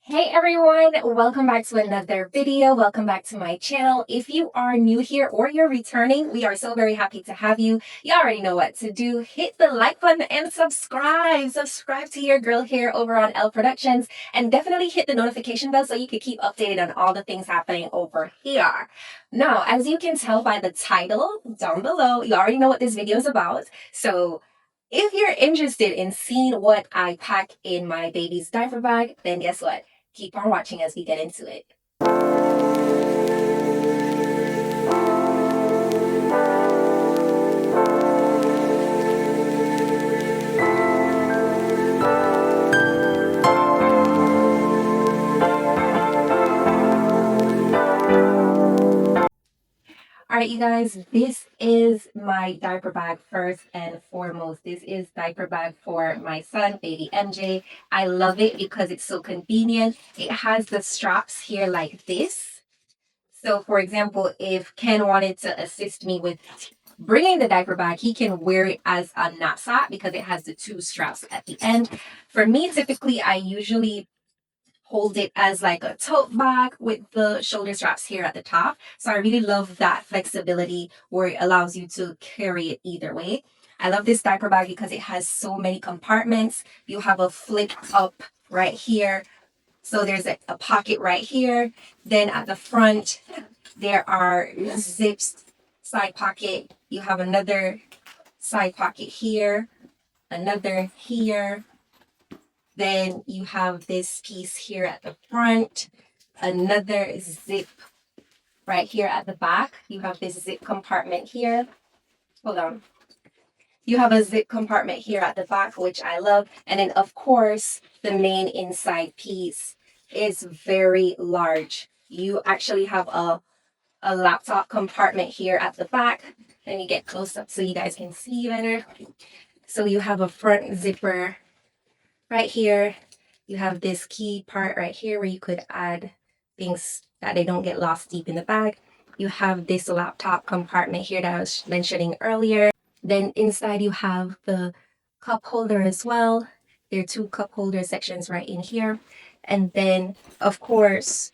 Hey everyone, welcome back to another video. Welcome back to my channel. If you are new here or you're returning, we are so very happy to have you. You already know what to do. Hit the like button and subscribe. Subscribe to your girl here over on L Productions and definitely hit the notification bell so you can keep updated on all the things happening over here. Now, as you can tell by the title down below, you already know what this video is about. So if you're interested in seeing what I pack in my baby's diaper bag, then guess what? Keep on watching as we get into it. All right, you guys, this is my diaper bag first and foremost. This is diaper bag for my son, baby MJ. I love it because it's so convenient. It has the straps here like this. So for example, if Ken wanted to assist me with bringing the diaper bag, he can wear it as a knapsack because it has the two straps at the end. For me, typically, I usually hold it as like a tote bag with the shoulder straps here at the top. So I really love that flexibility where it allows you to carry it either way. I love this diaper bag because it has so many compartments. You have a flip up right here. So there's a pocket right here. Then at the front, there are zips, side pocket. You have another side pocket here, another here. Then you have this piece here at the front, another zip right here at the back. You have this zip compartment here. Hold on. You have a zip compartment here at the back, which I love. And then, of course, the main inside piece is very large. You actually have a laptop compartment here at the back. Let me get close up so you guys can see better. So you have a front zipper right here. You have this key part right here where you could add things that they don't get lost deep in the bag. You have this laptop compartment here that I was mentioning earlier. Then inside you have the cup holder as well. There are two cup holder sections right in here. And then, of course,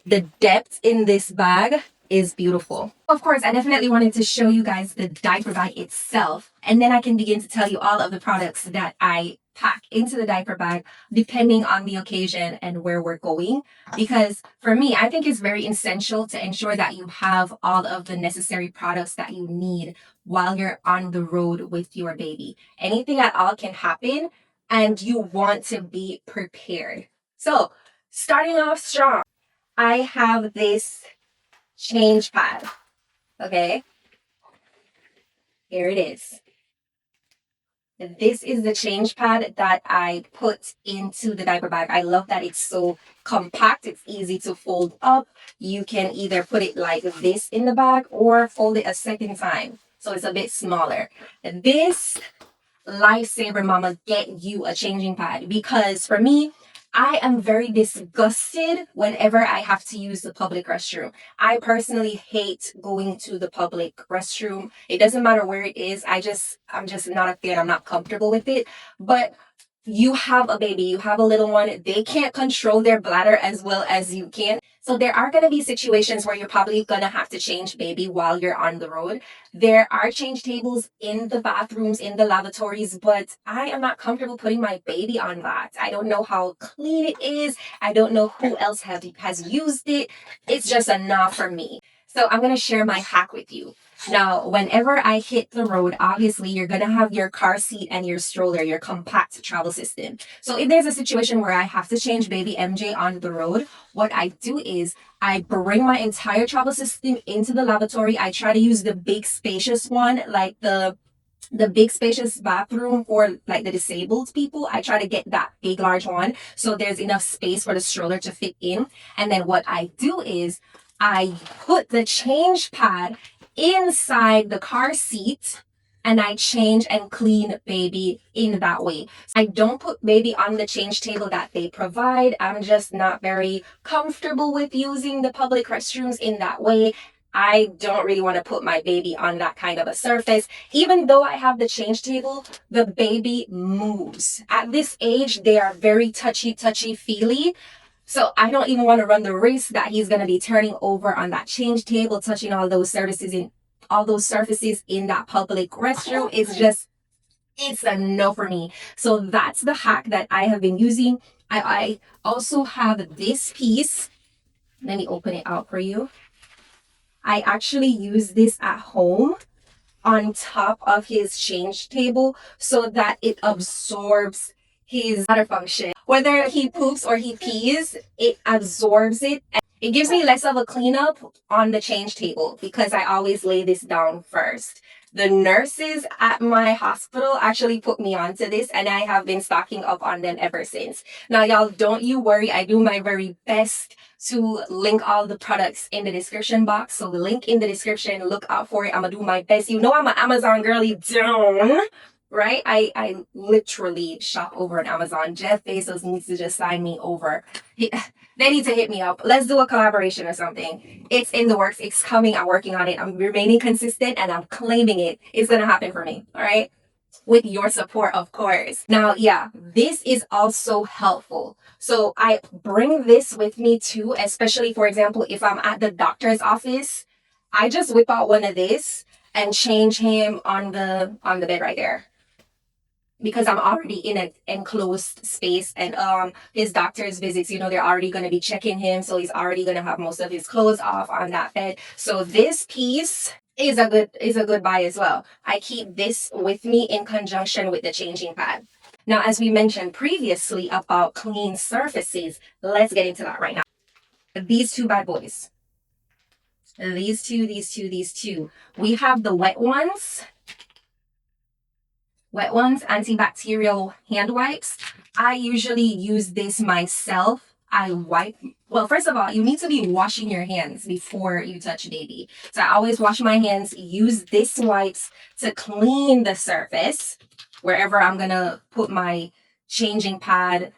the depth in this bag is beautiful. Of course, I definitely wanted to show you guys the diaper bag itself, and then I can begin to tell you all of the products that I pack into the diaper bag depending on the occasion and where we're going. Because for me, I think it's very essential to ensure that you have all of the necessary products that you need while you're on the road with your baby. Anything at all can happen, and you want to be prepared. So, starting off strong, I have this change pad. Okay, here it is. This is the change pad that I put into the diaper bag. I love that it's so compact. It's easy to fold up. You can either put it like this in the bag or fold it a second time. So it's a bit smaller. This lifesaver mama, get you a changing pad, because for me, I am very disgusted whenever I have to use the public restroom. I personally hate going to the public restroom. It doesn't matter where it is. I'm just not a fan. I'm not comfortable with it. But you have a baby, you have a little one, they can't control their bladder as well as you can. So there are going to be situations where you're probably going to have to change baby while you're on the road. There are change tables in the bathrooms, in the lavatories, but I am not comfortable putting my baby on that. I don't know how clean it is. I don't know who else has used it. It's just a nah for me. So I'm going to share my hack with you. Now, whenever I hit the road, obviously you're going to have your car seat and your stroller, your compact travel system. So if there's a situation where I have to change baby MJ on the road, what I do is I bring my entire travel system into the lavatory. I try to use the big spacious one, like the big spacious bathroom for like the disabled people. I try to get that big large one so there's enough space for the stroller to fit in. And then what I do is I put the change pad inside the car seat and I change and clean baby in that way. I don't put baby on the change table that they provide. I'm just not very comfortable with using the public restrooms in that way. I don't really want to put my baby on that kind of a surface. Even though I have the change table, the baby moves. At this age, they are very touchy-feely. So I don't even want to run the risk that he's going to be turning over on that change table, touching all those surfaces in that public restroom. It's a no for me. So that's the hack that I have been using. I also have this piece. Let me open it out for you. I actually use this at home on top of his change table so that it absorbs his water function. Whether he poops or he pees, it absorbs it. It gives me less of a cleanup on the change table because I always lay this down first. The nurses at my hospital actually put me onto this, and I have been stocking up on them ever since. Now, y'all, don't you worry. I do my very best to link all the products in the description box. So the link in the description, look out for it. I'm gonna do my best. You know I'm an Amazon girly down, right? I literally shop over on Amazon. Jeff Bezos needs to just sign me over. They need to hit me up. Let's do a collaboration or something. It's in the works. It's coming. I'm working on it. I'm remaining consistent and I'm claiming it. It's gonna happen for me. All right. With your support, of course. Now, yeah, this is also helpful. So I bring this with me too, especially for example, if I'm at the doctor's office, I just whip out one of this and change him on the bed right there because I'm already in an enclosed space, and his doctor's visits, they're already going to be checking him, so he's already going to have most of his clothes off on that bed. So this piece is a good buy as well. I keep this with me in conjunction with the changing pad. Now, as we mentioned previously about clean surfaces, let's get into that right now. These two bad boys. These two. We have the wet ones, antibacterial hand wipes. I usually use this myself. Well, first of all, you need to be washing your hands before you touch baby. So I always wash my hands, use this wipes to clean the surface wherever I'm gonna put my changing pad.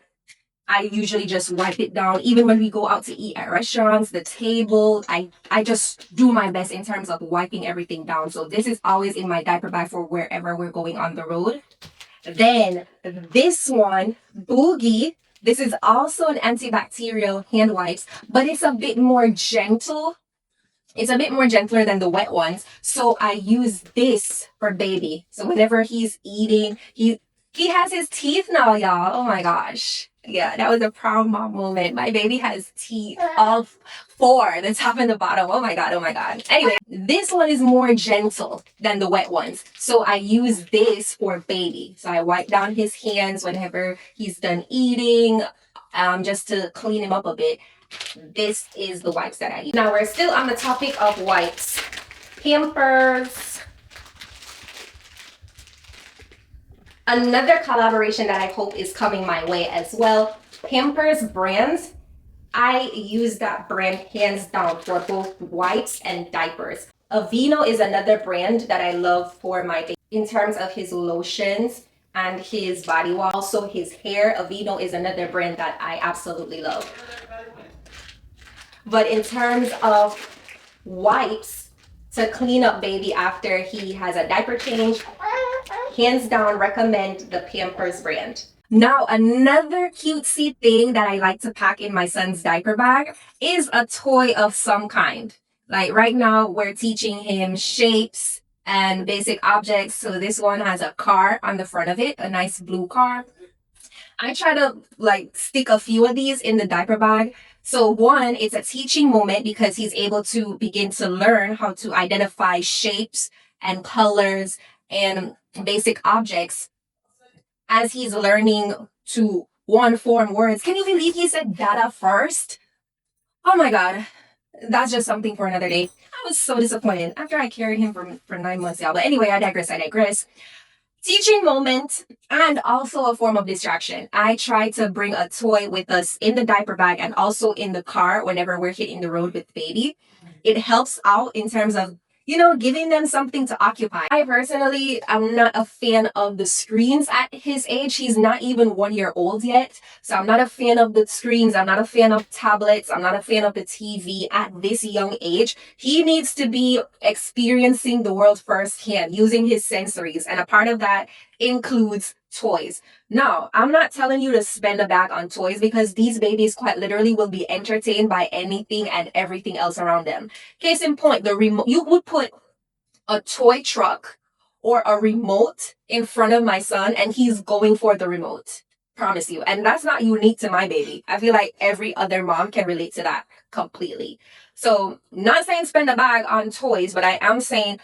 I usually just wipe it down. Even when we go out to eat at restaurants, the table, I just do my best in terms of wiping everything down. So this is always in my diaper bag for wherever we're going on the road. Then this one, Boogie, this is also an antibacterial hand wipes, but it's a bit more gentle. It's a bit more gentler than the wet ones. So I use this for baby. So whenever he's eating, he has his teeth now, y'all. Oh my gosh. Yeah, that was a proud mom moment. My baby has teeth, all four, the top and the bottom. Oh my God, oh my God. Anyway, this one is more gentle than the wet ones. So I use this for baby. So I wipe down his hands whenever he's done eating, just to clean him up a bit. This is the wipes that I use. Now we're still on the topic of wipes. Pampers. Another collaboration that I hope is coming my way as well. Pampers brands. I use that brand hands down for both wipes and diapers. Aveeno is another brand that I love for my baby in terms of his lotions and his body wash. Also his hair. Aveeno is another brand that I absolutely love. But in terms of wipes to clean up baby after he has a diaper change, hands down recommend the Pampers brand. Now, another cutesy thing that I like to pack in my son's diaper bag is a toy of some kind. Like right now, we're teaching him shapes and basic objects. So this one has a car on the front of it, a nice blue car. I try to stick a few of these in the diaper bag. So one, it's a teaching moment because he's able to begin to learn how to identify shapes and colors and basic objects as he's learning to form words. Can you believe he said data first? Oh my God. That's just something for another day. I was so disappointed after I carried him for 9 months now. But anyway, I digress. Teaching moment and also a form of distraction. I try to bring a toy with us in the diaper bag and also in the car whenever we're hitting the road with baby. It helps out in terms of, giving them something to occupy. I personally am not a fan of the screens at his age. He's not even 1 year old yet. So I'm not a fan of the screens. I'm not a fan of tablets. I'm not a fan of the TV at this young age. He needs to be experiencing the world firsthand, using his sensories. And a part of that includes toys. Now, I'm not telling you to spend a bag on toys because these babies quite literally will be entertained by anything and everything else around them. Case in point, the remote, you would put a toy truck or a remote in front of my son and he's going for the remote. Promise you. And that's not unique to my baby. I feel like every other mom can relate to that completely. So, not saying spend a bag on toys, but I am saying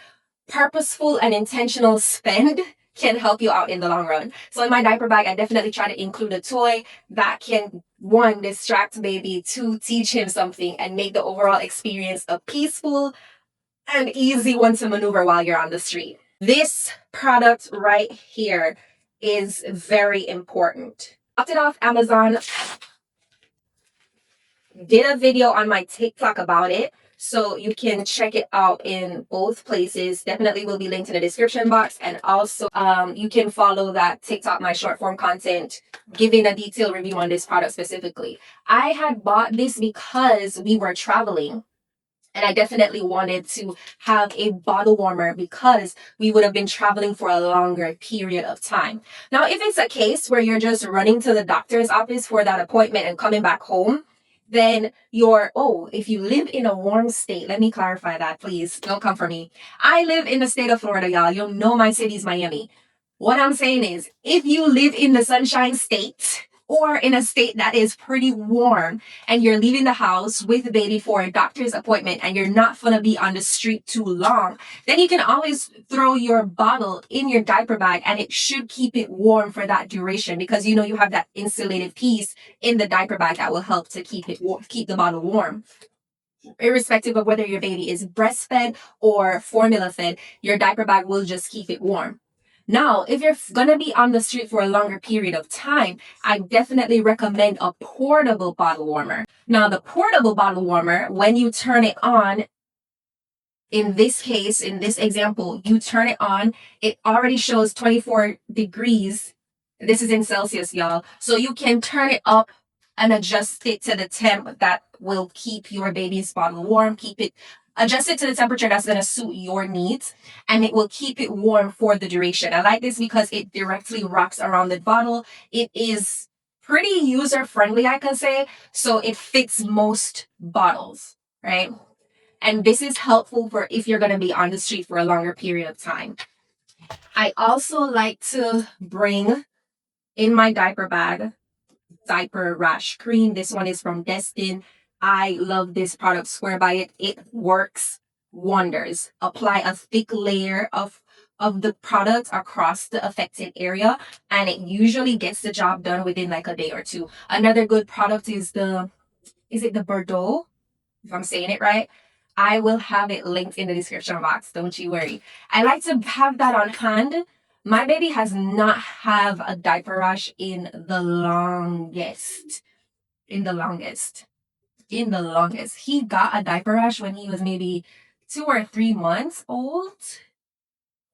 purposeful and intentional spend can help you out in the long run. So in my diaper bag, I definitely try to include a toy that can, one, distract baby, two, teach him something, and make the overall experience a peaceful and easy one to maneuver while you're on the street. This product right here is very important. Bought it off Amazon, did a video on my TikTok about it. So you can check it out in both places. Definitely will be linked in the description box. And also you can follow that TikTok, my short form content, giving a detailed review on this product specifically. I had bought this because we were traveling. And I definitely wanted to have a bottle warmer because we would have been traveling for a longer period of time. Now, if it's a case where you're just running to the doctor's office for that appointment and coming back home, then if you live in a warm state, let me clarify that, please. Don't come for me. I live in the state of Florida, y'all. You'll know my city's Miami. What I'm saying is, if you live in the sunshine state or in a state that is pretty warm, and you're leaving the house with the baby for a doctor's appointment and you're not going to be on the street too long, then you can always throw your bottle in your diaper bag and it should keep it warm for that duration because you have that insulated piece in the diaper bag that will help to keep it keep the bottle warm. Irrespective of whether your baby is breastfed or formula fed, your diaper bag will just keep it warm. Now, if you're going to be on the street for a longer period of time, I definitely recommend a portable bottle warmer. Now, the portable bottle warmer, when you turn it on, in this case, in this example, you turn it on, it already shows 24 degrees. This is in Celsius, y'all. So you can turn it up and adjust it to the temp that will keep your baby's bottle warm, adjust it to the temperature that's going to suit your needs, and it will keep it warm for the duration. I like this because it directly wraps around the bottle. It is pretty user friendly, I can say, so it fits most bottles, right? And this is helpful for if you're going to be on the street for a longer period of time. I also like to bring in my diaper bag diaper rash cream. This one is from Destin. I love this product. Swear by it. It works wonders. Apply a thick layer of the product across the affected area and it usually gets the job done within like a day or two. Another good product is the Bordeaux, if I'm saying it right. I will have it linked in the description box. Don't you worry. I like to have that on hand. My baby has not have a diaper rash in the longest. In the longest. In the longest. He got a diaper rash when he was maybe 2 or 3 months old.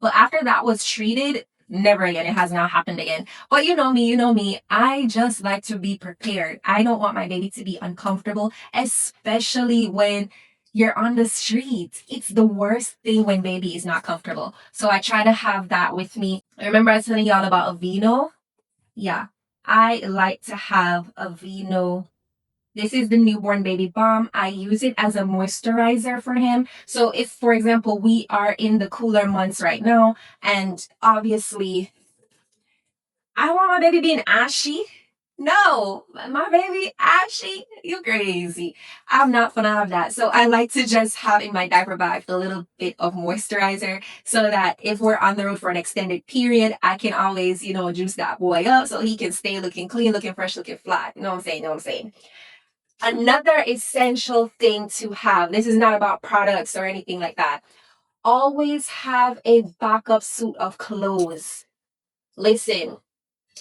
But after that was treated, never again. It has not happened again. But you know me. I just like to be prepared. I don't want my baby to be uncomfortable, especially when you're on the street. It's the worst thing when baby is not comfortable. So I try to have that with me. I remember I was telling y'all about Aveeno. Yeah, I like to have Aveeno. This is the newborn baby balm. I use it as a moisturizer for him. So if, for example, we are in the cooler months right now, and obviously I want my baby being ashy. No, my baby ashy. You crazy. I'm not gonna have that. So I like to just have in my diaper bag a little bit of moisturizer so that if we're on the road for an extended period, I can always, juice that boy up so he can stay looking clean, looking fresh, looking flat. You know what I'm saying? Another essential thing to have, this is not about products or anything like that. Always have a backup suit of clothes. Listen,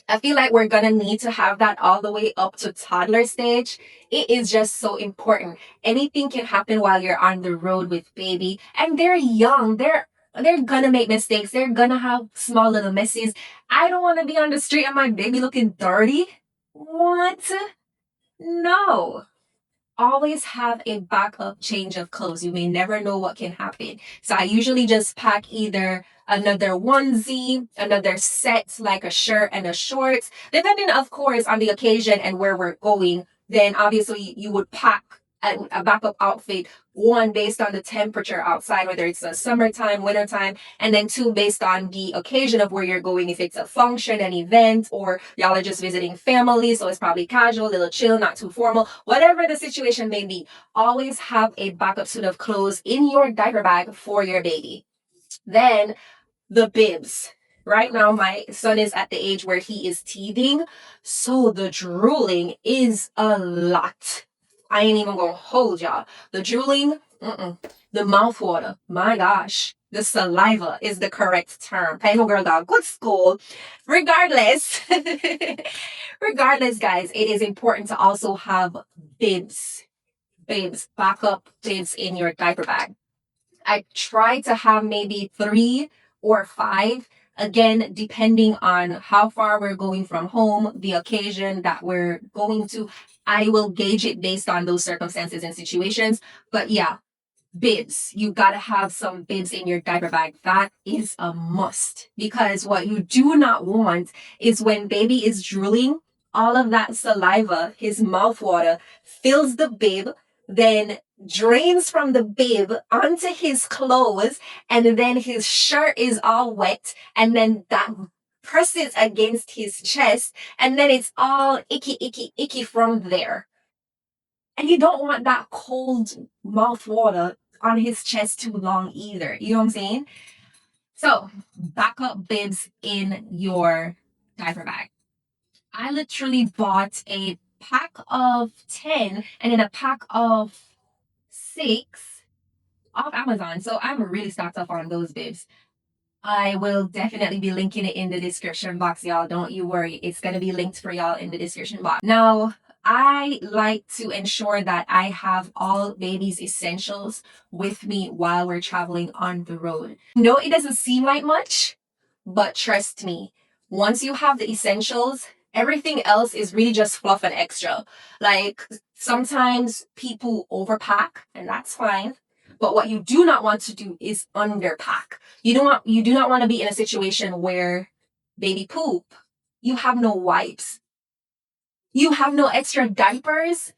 I feel like we're gonna need to have that all the way up to toddler stage. It is just so important. Anything can happen while you're on the road with baby, and they're young. They're gonna make mistakes. They're gonna have small little messes. I don't want to be on the street and my baby looking dirty. What? No. always have a backup change of clothes. You may never know what can happen. So I usually just pack either another onesie, another set like a shirt and a shorts, depending, of course, on the occasion and where we're going. Then obviously you would pack a backup outfit, one based on the temperature outside, whether it's a summertime, wintertime, and then two based on the occasion of where you're going. If it's a function, an event, or y'all are just visiting family, so it's probably casual, a little chill, not too formal, whatever the situation may be, always have a backup suit of clothes in your diaper bag for your baby. Then the bibs. Right now, my son is at the age where he is teething, so the drooling is a lot. I ain't even gonna hold y'all. The drooling, the mouth water, my gosh. The saliva is the correct term. I know girl got good school. Regardless, regardless, guys, it is important to also have bibs, backup bibs in your diaper bag. I try to have maybe 3 or 5, again, depending on how far we're going from home, the occasion that we're going to. I will gauge it based on those circumstances and situations. But yeah, bibs. You gotta have some bibs in your diaper bag. That is a must. Because what you do not want is when baby is drooling, all of that saliva, his mouth water, fills the bib, then drains from the bib onto his clothes, and then his shirt is all wet, and then that presses against his chest, and then it's all icky, icky, icky from there. And you don't want that cold mouth water on his chest too long either. You know what I'm saying? So, backup bibs in your diaper bag. I literally bought a pack of 10 and then a pack of 6 off Amazon. So, I'm really stocked up on those bibs. I will definitely be linking it in the description box, y'all. Don't you worry. It's going to be linked for y'all in the description box. Now, I like to ensure that I have all baby's essentials with me while we're traveling on the road. No, it doesn't seem like much, but trust me, once you have the essentials, everything else is really just fluff and extra. Like sometimes people overpack, and that's fine. But what you do not want to do is underpack. You do not want to be in a situation where baby poop, you have no wipes, you have no extra diapers.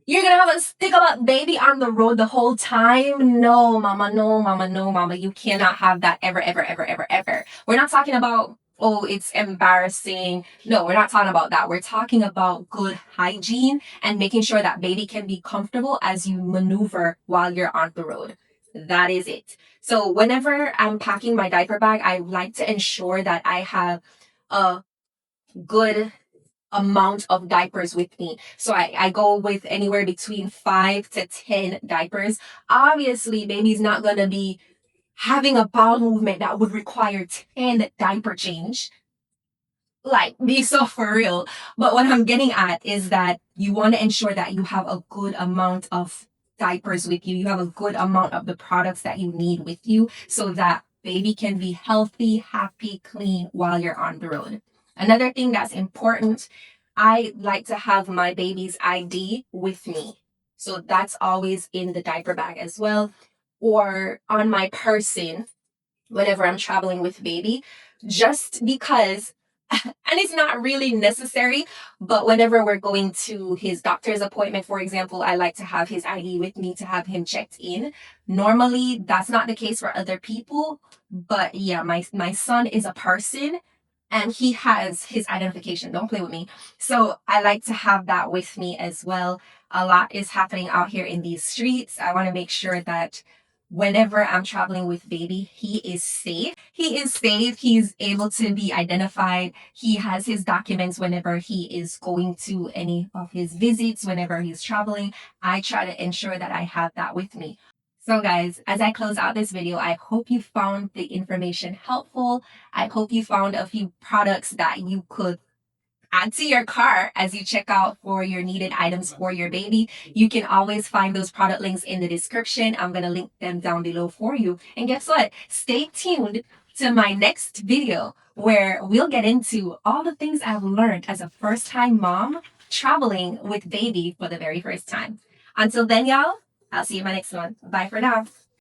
You're gonna have a stick of a baby on the road the whole time. No, mama, no, mama, no, mama. You cannot have that ever, ever, ever, ever, ever. We're not talking about, oh, it's embarrassing. No, we're not talking about that. We're talking about good hygiene and making sure that baby can be comfortable as you maneuver while you're on the road. That is it. So whenever I'm packing my diaper bag, I like to ensure that I have a good amount of diapers with me. So I go with anywhere between 5 to 10 diapers. Obviously, baby's not going to be having a bowel movement that would require 10 diaper change. Like, be so for real. But what I'm getting at is that you want to ensure that you have a good amount of diapers with you. You have a good amount of the products that you need with you so that baby can be healthy, happy, clean while you're on the road. Another thing that's important, I like to have my baby's ID with me. So that's always in the diaper bag as well, or on my person whenever I'm traveling with baby, just because, and it's not really necessary, but whenever we're going to his doctor's appointment, for example, I like to have his ID with me to have him checked in. Normally, that's not the case for other people, but yeah, my son is a person and he has his identification. Don't play with me. So I like to have that with me as well. A lot is happening out here in these streets. I want to make sure that whenever I'm traveling with baby, he is safe. He is safe. He's able to be identified. He has his documents whenever he is going to any of his visits, whenever he's traveling. I try to ensure that I have that with me. So guys, as I close out this video, I hope you found the information helpful. I hope you found a few products that you could add to your cart as you check out for your needed items for your baby. You can always find those product links in the description. I'm going to link them down below for you. And guess what? Stay tuned to my next video where we'll get into all the things I've learned as a first-time mom traveling with baby for the very first time. Until then, y'all, I'll see you in my next one. Bye for now.